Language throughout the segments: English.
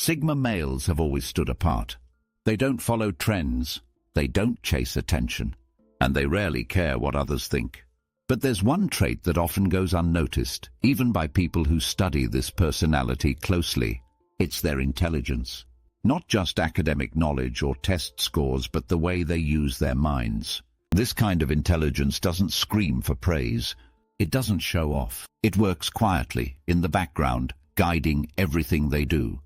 Sigma males have always stood apart. They don't follow trends, they don't chase attention, and they rarely care what others think. But there's one trait that often goes unnoticed, even by people who study this personality closely. It's their intelligence. Not just academic knowledge or test scores, but the way they use their minds. This kind of intelligence doesn't scream for praise. It doesn't show off. It works quietly, in the background, guiding everything they do.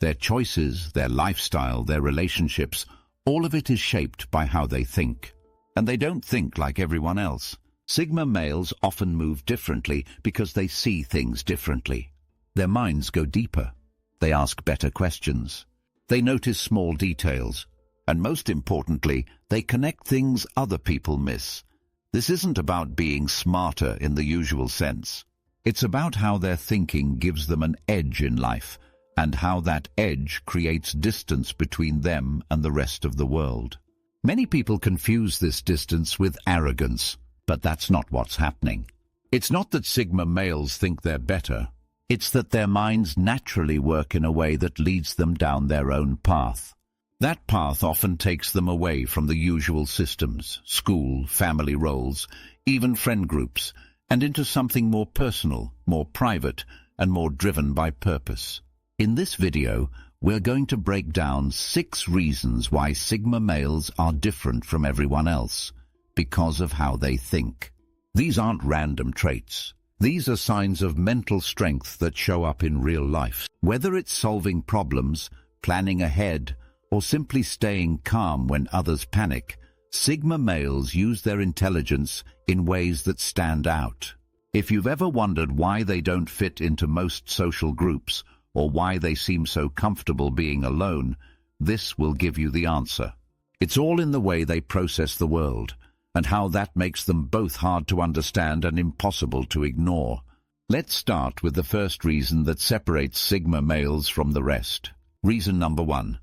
Their choices, their lifestyle, their relationships, all of it is shaped by how they think. And they don't think like everyone else. Sigma males often move differently because they see things differently. Their minds go deeper. They ask better questions. They notice small details. And most importantly, they connect things other people miss. This isn't about being smarter in the usual sense. It's about how their thinking gives them an edge in life, and how that edge creates distance between them and the rest of the world. Many people confuse this distance with arrogance, but that's not what's happening. It's not that Sigma males think they're better. It's that their minds naturally work in a way that leads them down their own path. That path often takes them away from the usual systems, school, family roles, even friend groups, and into something more personal, more private, and more driven by purpose. In this video, we're going to break down 6 reasons why Sigma males are different from everyone else, because of how they think. These aren't random traits. These are signs of mental strength that show up in real life. Whether it's solving problems, planning ahead, or simply staying calm when others panic, Sigma males use their intelligence in ways that stand out. If you've ever wondered why they don't fit into most social groups, or why they seem so comfortable being alone, this will give you the answer. It's all in the way they process the world, and how that makes them both hard to understand and impossible to ignore. Let's start with the first reason that separates Sigma males from the rest. Reason number 1.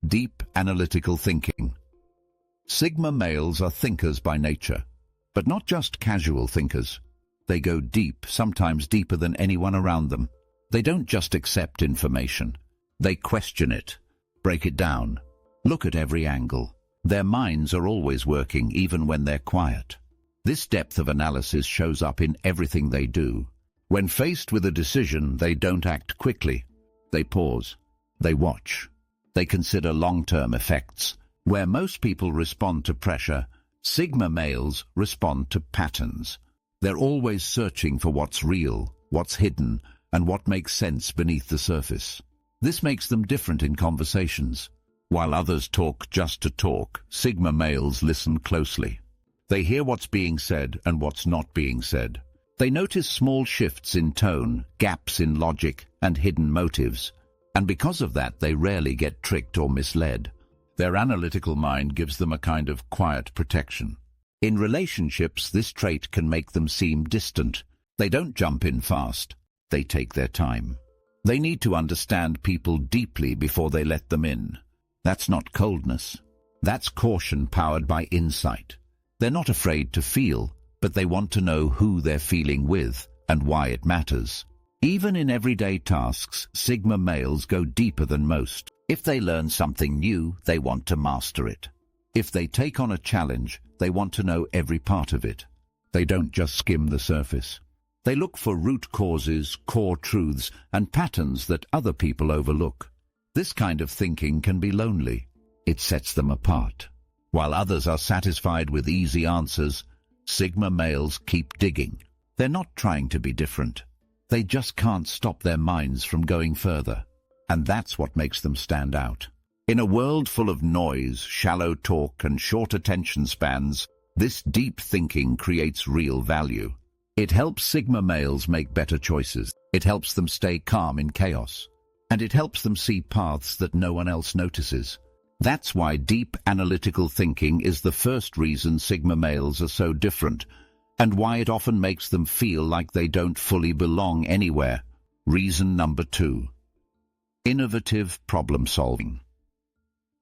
Deep analytical thinking. Sigma males are thinkers by nature, but not just casual thinkers. They go deep, sometimes deeper than anyone around them. They don't just accept information. They question it, break it down, look at every angle. Their minds are always working, even when they're quiet. This depth of analysis shows up in everything they do. When faced with a decision, they don't act quickly. They pause. They watch. They consider long-term effects. Where most people respond to pressure, Sigma males respond to patterns. They're always searching for what's real, what's hidden, and what makes sense beneath the surface. This makes them different in conversations. While others talk just to talk, Sigma males listen closely. They hear what's being said and what's not being said. They notice small shifts in tone, gaps in logic, and hidden motives. And because of that, they rarely get tricked or misled. Their analytical mind gives them a kind of quiet protection. In relationships, this trait can make them seem distant. They don't jump in fast. They take their time. They need to understand people deeply before they let them in. That's not coldness. That's caution powered by insight. They're not afraid to feel, but they want to know who they're feeling with and why it matters. Even in everyday tasks, Sigma males go deeper than most. If they learn something new, they want to master it. If they take on a challenge, they want to know every part of it. They don't just skim the surface. They look for root causes, core truths, and patterns that other people overlook. This kind of thinking can be lonely. It sets them apart. While others are satisfied with easy answers, Sigma males keep digging. They're not trying to be different. They just can't stop their minds from going further. And that's what makes them stand out. In a world full of noise, shallow talk, and short attention spans, this deep thinking creates real value. It helps Sigma males make better choices. It helps them stay calm in chaos. And it helps them see paths that no one else notices. That's why deep analytical thinking is the first reason Sigma males are so different, and why it often makes them feel like they don't fully belong anywhere. Reason number 2. Innovative problem solving.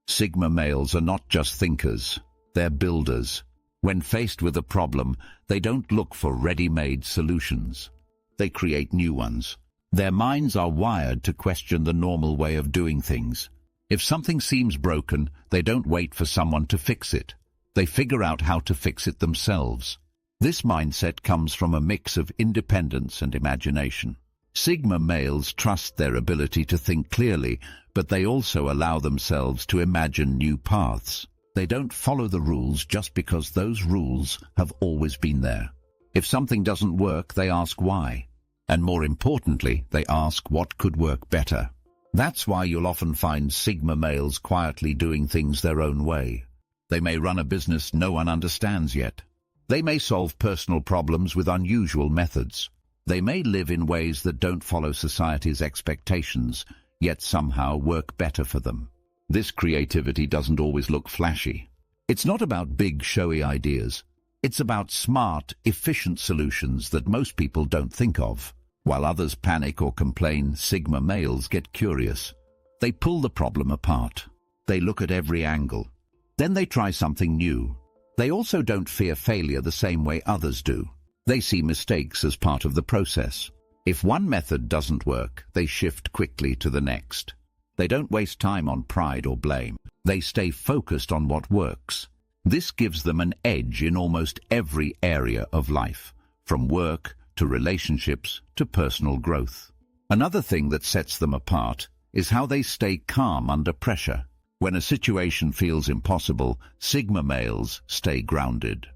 Sigma males are not just thinkers, they're builders. When faced with a problem, they don't look for ready-made solutions. They create new ones. Their minds are wired to question the normal way of doing things. If something seems broken, they don't wait for someone to fix it. They figure out how to fix it themselves. This mindset comes from a mix of independence and imagination. Sigma males trust their ability to think clearly, but they also allow themselves to imagine new paths. They don't follow the rules just because those rules have always been there. If something doesn't work, they ask why. And more importantly, they ask what could work better. That's why you'll often find Sigma males quietly doing things their own way. They may run a business no one understands yet. They may solve personal problems with unusual methods. They may live in ways that don't follow society's expectations, yet somehow work better for them. This creativity doesn't always look flashy. It's not about big, showy ideas. It's about smart, efficient solutions that most people don't think of. While others panic or complain, Sigma males get curious. They pull the problem apart. They look at every angle. Then they try something new. They also don't fear failure the same way others do. They see mistakes as part of the process. If one method doesn't work, they shift quickly to the next. They don't waste time on pride or blame. They stay focused on what works. This gives them an edge in almost every area of life, from work to relationships to personal growth. Another thing that sets them apart is how they stay calm under pressure. When a situation feels impossible, Sigma males stay grounded.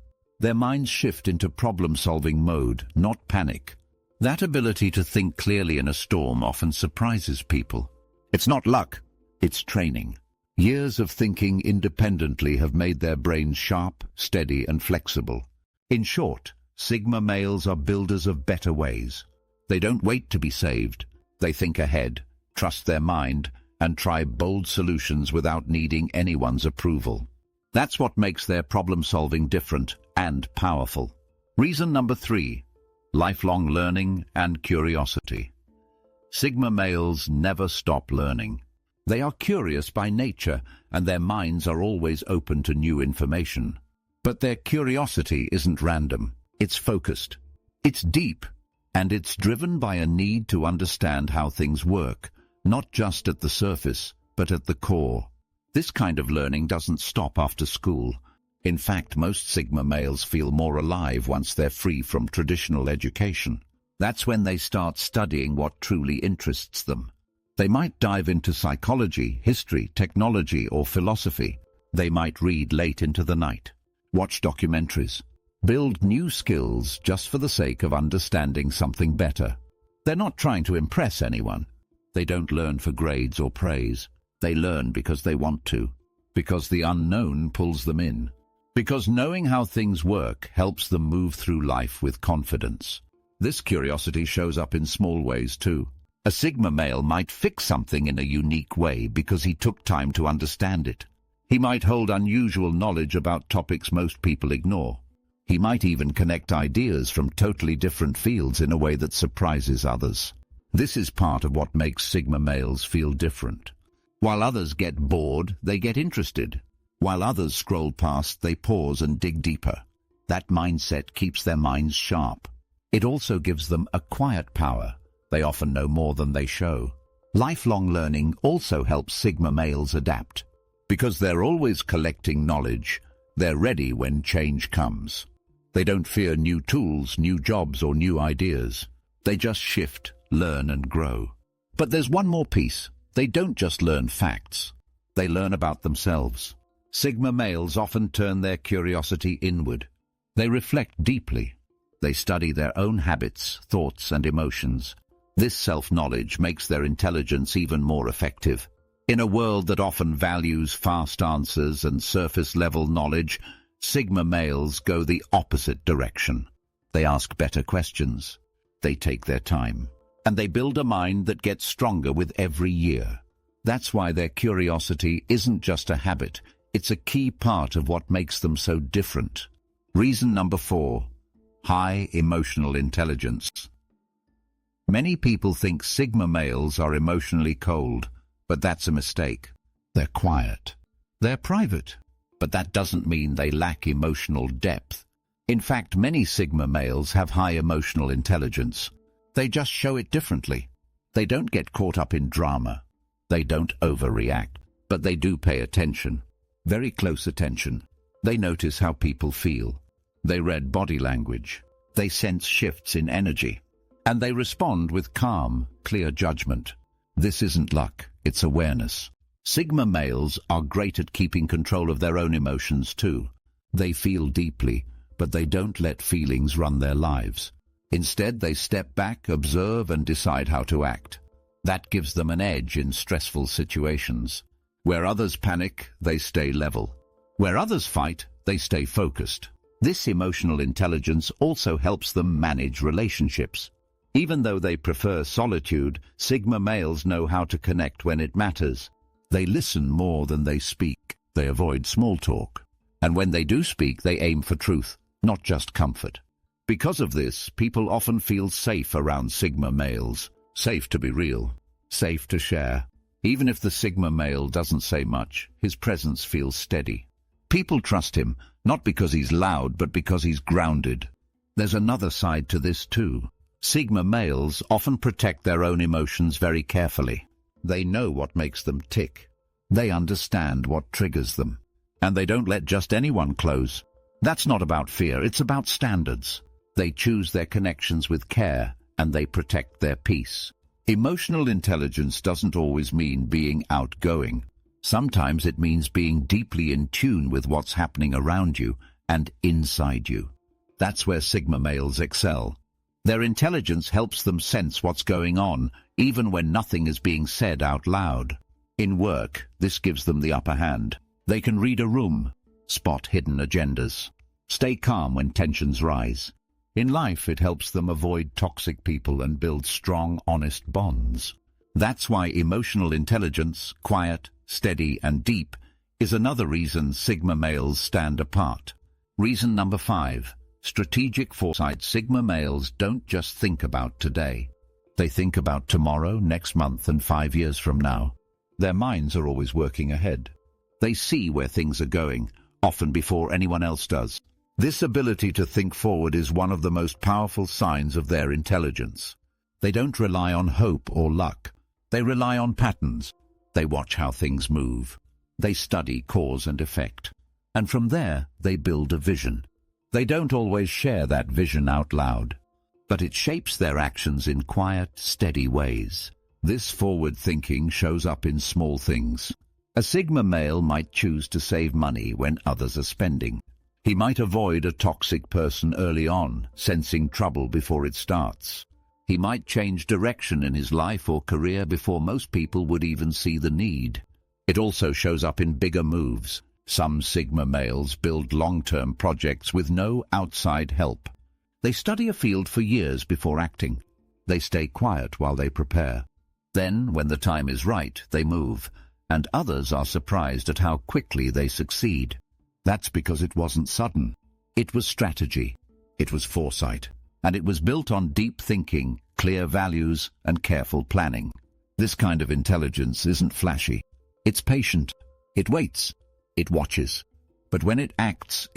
Their minds shift into problem-solving mode, not panic. That ability to think clearly in a storm often surprises people. It's not luck, it's training. Years of thinking independently have made their brains sharp, steady, and flexible. In short, Sigma males are builders of better ways. They don't wait to be saved. They think ahead, trust their mind, and try bold solutions without needing anyone's approval. That's what makes their problem-solving different and powerful. Reason number 3, lifelong learning and curiosity. Sigma males never stop learning. They are curious by nature, and their minds are always open to new information. But their curiosity isn't random. It's focused. It's deep, and it's driven by a need to understand how things work, not just at the surface, but at the core. This kind of learning doesn't stop after school. In fact, most Sigma males feel more alive once they're free from traditional education. That's when they start studying what truly interests them. They might dive into psychology, history, technology, or philosophy. They might read late into the night, watch documentaries, build new skills just for the sake of understanding something better. They're not trying to impress anyone. They don't learn for grades or praise. They learn because they want to, because the unknown pulls them in, because knowing how things work helps them move through life with confidence. This curiosity shows up in small ways too. A Sigma male might fix something in a unique way because he took time to understand it. He might hold unusual knowledge about topics most people ignore. He might even connect ideas from totally different fields in a way that surprises others. This is part of what makes Sigma males feel different. While others get bored, they get interested. While others scroll past, they pause and dig deeper. That mindset keeps their minds sharp. It also gives them a quiet power. They often know more than they show. Lifelong learning also helps Sigma males adapt. Because they're always collecting knowledge, they're ready when change comes. They don't fear new tools, new jobs, or new ideas. They just shift, learn, and grow. But there's one more piece. They don't just learn facts. They learn about themselves. Sigma males often turn their curiosity inward. They reflect deeply. They study their own habits, thoughts, and emotions. This self-knowledge makes their intelligence even more effective. In a world that often values fast answers and surface-level knowledge, Sigma males go the opposite direction. They ask better questions. They take their time. And they build a mind that gets stronger with every year. That's why their curiosity isn't just a habit. It's a key part of what makes them so different. Reason number 4, high emotional intelligence. Many people think Sigma males are emotionally cold, but that's a mistake. They're quiet. They're private. But that doesn't mean they lack emotional depth. In fact, many Sigma males have high emotional intelligence. They just show it differently. They don't get caught up in drama. They don't overreact, but they do pay attention. Very close attention. They notice how people feel. They read body language. They sense shifts in energy. And they respond with calm, clear judgment. This isn't luck, it's awareness. Sigma males are great at keeping control of their own emotions too. They feel deeply, but they don't let feelings run their lives. Instead, they step back, observe, and decide how to act. That gives them an edge in stressful situations. Where others panic, they stay level. Where others fight, they stay focused. This emotional intelligence also helps them manage relationships. Even though they prefer solitude, Sigma males know how to connect when it matters. They listen more than they speak. They avoid small talk. And when they do speak, they aim for truth, not just comfort. Because of this, people often feel safe around Sigma males. Safe to be real. Safe to share. Even if the Sigma male doesn't say much, his presence feels steady. People trust him, not because he's loud, but because he's grounded. There's another side to this too. Sigma males often protect their own emotions very carefully. They know what makes them tick. They understand what triggers them. And they don't let just anyone close. That's not about fear, it's about standards. They choose their connections with care, and they protect their peace. Emotional intelligence doesn't always mean being outgoing. Sometimes it means being deeply in tune with what's happening around you and inside you. That's where Sigma males excel. Their intelligence helps them sense what's going on, even when nothing is being said out loud. In work, this gives them the upper hand. They can read a room, spot hidden agendas, stay calm when tensions rise. In life, it helps them avoid toxic people and build strong, honest bonds. That's why emotional intelligence, quiet, steady, and deep, is another reason Sigma males stand apart. Reason number 5. Strategic foresight. Sigma males don't just think about today. They think about tomorrow, next month, and 5 years from now. Their minds are always working ahead. They see where things are going, often before anyone else does. This ability to think forward is one of the most powerful signs of their intelligence. They don't rely on hope or luck. They rely on patterns. They watch how things move. They study cause and effect. And from there, they build a vision. They don't always share that vision out loud, but it shapes their actions in quiet, steady ways. This forward thinking shows up in small things. A Sigma male might choose to save money when others are spending. He might avoid a toxic person early on, sensing trouble before it starts. He might change direction in his life or career before most people would even see the need. It also shows up in bigger moves. Some Sigma males build long-term projects with no outside help. They study a field for years before acting. They stay quiet while they prepare. Then, when the time is right, they move, and others are surprised at how quickly they succeed. That's because it wasn't sudden. It was strategy. It was foresight. And it was built on deep thinking, clear values, and careful planning. This kind of intelligence isn't flashy. It's patient. It waits. It watches. But when it acts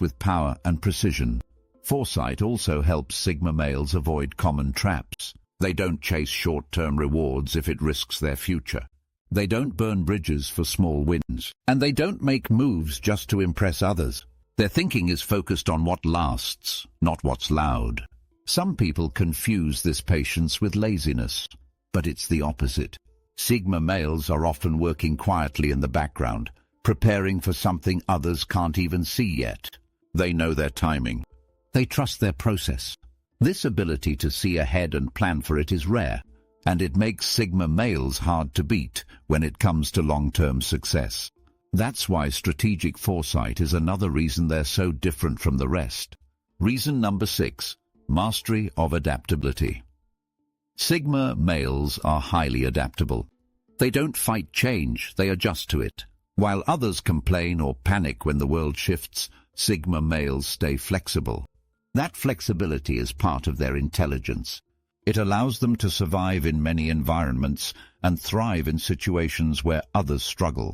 with power and precision. Foresight also helps Sigma males avoid common traps. They don't chase short-term rewards if it risks their future. They don't burn bridges for small wins. And they don't make moves just to impress others. Their thinking is focused on what lasts, not what's loud. Some people confuse this patience with laziness, but it's the opposite. Sigma males are often working quietly in the background, preparing for something others can't even see yet. They know their timing. They trust their process. This ability to see ahead and plan for it is rare, and it makes Sigma males hard to beat when it comes to long-term success. That's why strategic foresight is another reason they're so different from the rest. Reason number 6, mastery of adaptability. Sigma males are highly adaptable. They don't fight change, they adjust to it. While others complain or panic when the world shifts, Sigma males stay flexible. That flexibility is part of their intelligence. It allows them to survive in many environments and thrive in situations where others struggle.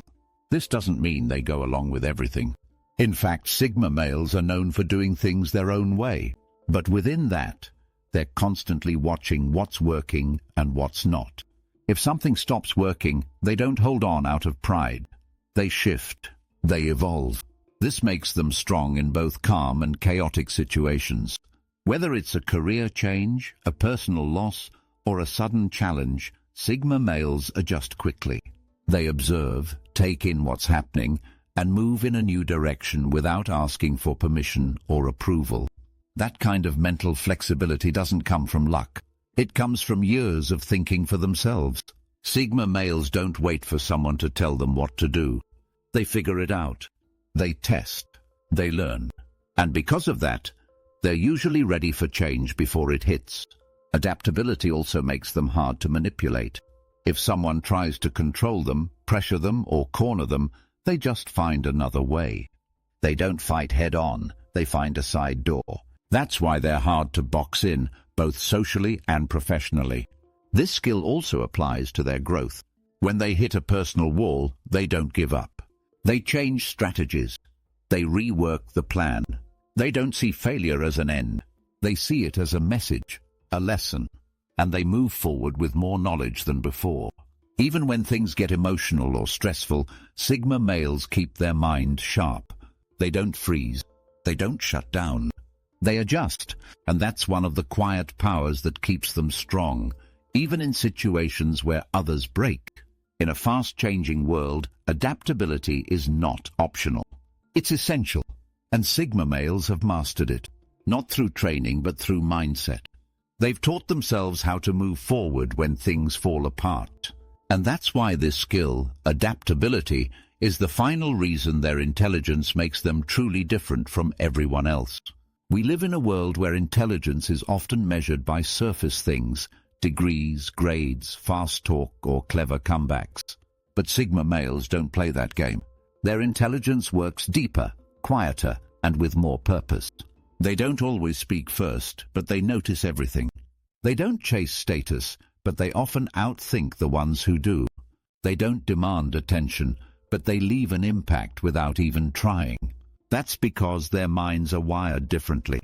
This doesn't mean they go along with everything. In fact, Sigma males are known for doing things their own way. But within that, They're constantly watching what's working and what's not. If something stops working, they don't hold on out of pride. They shift. They evolve. This makes them strong in both calm and chaotic situations. Whether it's a career change, a personal loss, or a sudden challenge, Sigma males adjust quickly. They observe, take in what's happening, and move in a new direction without asking for permission or approval. That kind of mental flexibility doesn't come from luck. It comes from years of thinking for themselves. Sigma males don't wait for someone to tell them what to do. They figure it out. They test. They learn. And because of that, they're usually ready for change before it hits. Adaptability also makes them hard to manipulate. If someone tries to control them, pressure them, or corner them, they just find another way. They don't fight head-on. They find a side door. That's why they're hard to box in, both socially and professionally. This skill also applies to their growth. When they hit a personal wall, they don't give up. They change strategies. They rework the plan. They don't see failure as an end. They see it as a message, a lesson, and they move forward with more knowledge than before. Even when things get emotional or stressful, Sigma males keep their mind sharp. They don't freeze. They don't shut down. They adjust, and that's one of the quiet powers that keeps them strong, even in situations where others break. In a fast-changing world, adaptability is not optional. It's essential, and Sigma males have mastered it, not through training but through mindset. They've taught themselves how to move forward when things fall apart. And that's why this skill, adaptability, is the final reason their intelligence makes them truly different from everyone else. We live in a world where intelligence is often measured by surface things, degrees, grades, fast talk, or clever comebacks. But Sigma males don't play that game. Their intelligence works deeper, quieter, and with more purpose. They don't always speak first, but they notice everything. They don't chase status, but they often outthink the ones who do. They don't demand attention, but they leave an impact without even trying. That's because their minds are wired differently.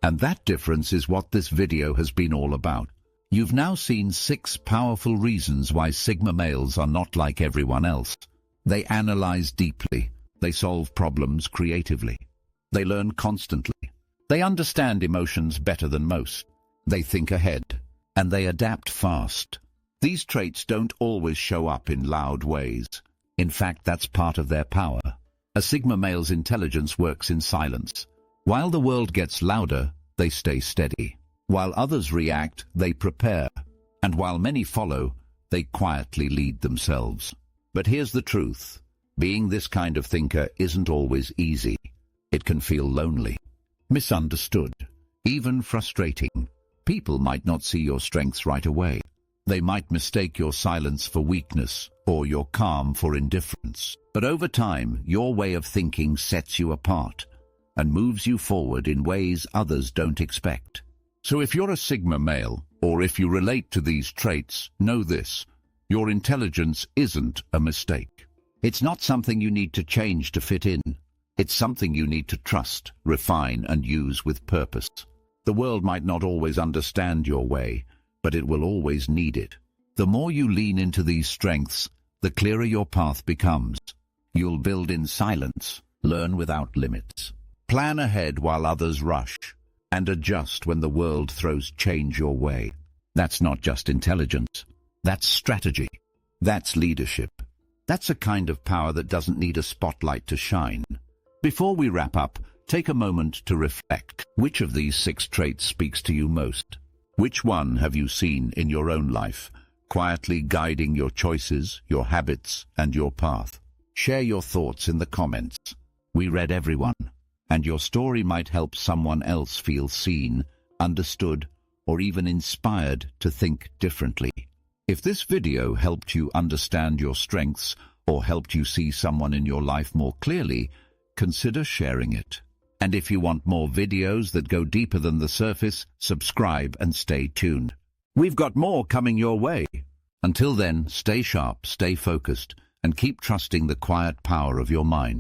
And that difference is what this video has been all about. You've now seen 6 powerful reasons why Sigma males are not like everyone else. They analyze deeply. They solve problems creatively. They learn constantly. They understand emotions better than most. They think ahead. And they adapt fast. These traits don't always show up in loud ways. In fact, that's part of their power. A Sigma male's intelligence works in silence. While the world gets louder, they stay steady. While others react, they prepare. And while many follow, they quietly lead themselves. But here's the truth. Being this kind of thinker isn't always easy. It can feel lonely, misunderstood, even frustrating. People might not see your strengths right away. They might mistake your silence for weakness or your calm for indifference. But over time, your way of thinking sets you apart and moves you forward in ways others don't expect. So if you're a Sigma male, or if you relate to these traits, know this: your intelligence isn't a mistake. It's not something you need to change to fit in. It's something you need to trust, refine, and use with purpose. The world might not always understand your way, but it will always need it. The more you lean into these strengths, the clearer your path becomes. You'll build in silence, learn without limits, plan ahead while others rush, and adjust when the world throws change your way. That's not just intelligence. That's strategy. That's leadership. That's a kind of power that doesn't need a spotlight to shine. Before we wrap up, take a moment to reflect. Which of these 6 traits speaks to you most? Which one have you seen in your own life, quietly guiding your choices, your habits, and your path? Share your thoughts in the comments. We read everyone, and your story might help someone else feel seen, understood, or even inspired to think differently. If this video helped you understand your strengths or helped you see someone in your life more clearly, consider sharing it. And if you want more videos that go deeper than the surface, subscribe and stay tuned. We've got more coming your way. Until then, stay sharp, stay focused, and keep trusting the quiet power of your mind.